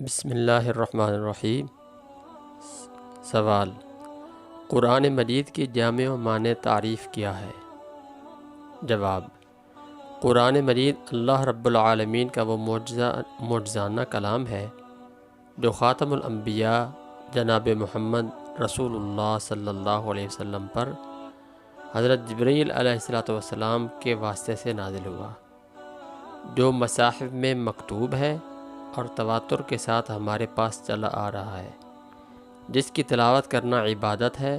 بسم اللہ الرحمن الرحیم۔ سوال: قرآن مجید کی جامع و مانع تعریف کیا ہے؟ جواب: قرآن مجید اللہ رب العالمین کا وہ معجزانہ کلام ہے جو خاتم الانبیاء جناب محمد رسول اللہ صلی اللہ علیہ وسلم پر حضرت جبرائیل علیہ السلام کے واسطے سے نازل ہوا، جو مصاحف میں مکتوب ہے اور تواتر کے ساتھ ہمارے پاس چلا آ رہا ہے، جس کی تلاوت کرنا عبادت ہے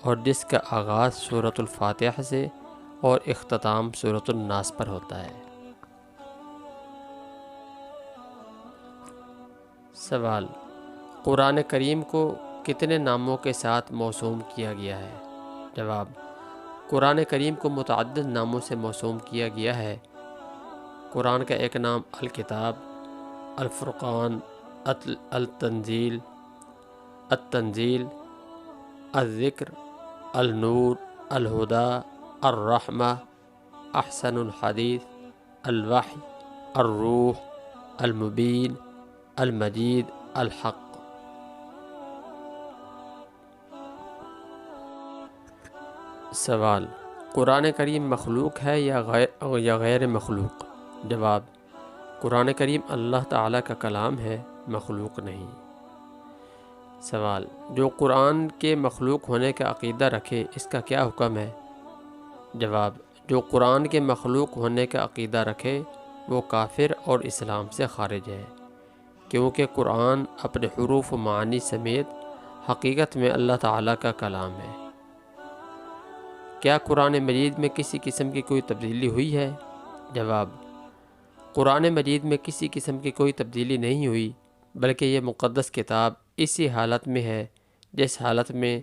اور جس کا آغاز سورۃ الفاتحہ سے اور اختتام سورۃ الناس پر ہوتا ہے۔ سوال: قرآن کریم کو کتنے ناموں کے ساتھ موسوم کیا گیا ہے؟ جواب: قرآن کریم کو متعدد ناموں سے موسوم کیا گیا ہے۔ قرآن کا ایک نام الکتاب، الفرقان، التنزیل، الذکر، النور، الہدیٰ، الرحمہ، احسن الحدیث، الوحی، الروح، المبین، المجید، الحق۔ سوال: قرآن کریم مخلوق ہے یا غیر مخلوق؟ جواب: قرآن کریم اللہ تعالیٰ کا کلام ہے، مخلوق نہیں۔ سوال: جو قرآن کے مخلوق ہونے کا عقیدہ رکھے اس کا کیا حکم ہے؟ جواب: جو قرآن کے مخلوق ہونے کا عقیدہ رکھے وہ کافر اور اسلام سے خارج ہے، کیونکہ قرآن اپنے حروف و معانی سمیت حقیقت میں اللہ تعالیٰ کا کلام ہے۔ کیا قرآن مجید میں کسی قسم کی کوئی تبدیلی ہوئی ہے؟ جواب: قرآن مجید میں کسی قسم کی کوئی تبدیلی نہیں ہوئی، بلکہ یہ مقدس کتاب اسی حالت میں ہے جس حالت میں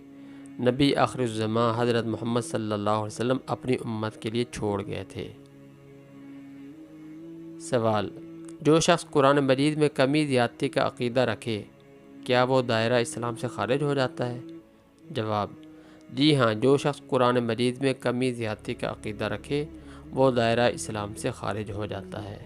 نبی آخر الزماں حضرت محمد صلی اللہ علیہ وسلم اپنی امت کے لیے چھوڑ گئے تھے۔ سوال: جو شخص قرآن مجید میں کمی زیادتی کا عقیدہ رکھے کیا وہ دائرہ اسلام سے خارج ہو جاتا ہے؟ جواب: جی ہاں، جو شخص قرآن مجید میں کمی زیادتی کا عقیدہ رکھے وہ دائرہ اسلام سے خارج ہو جاتا ہے۔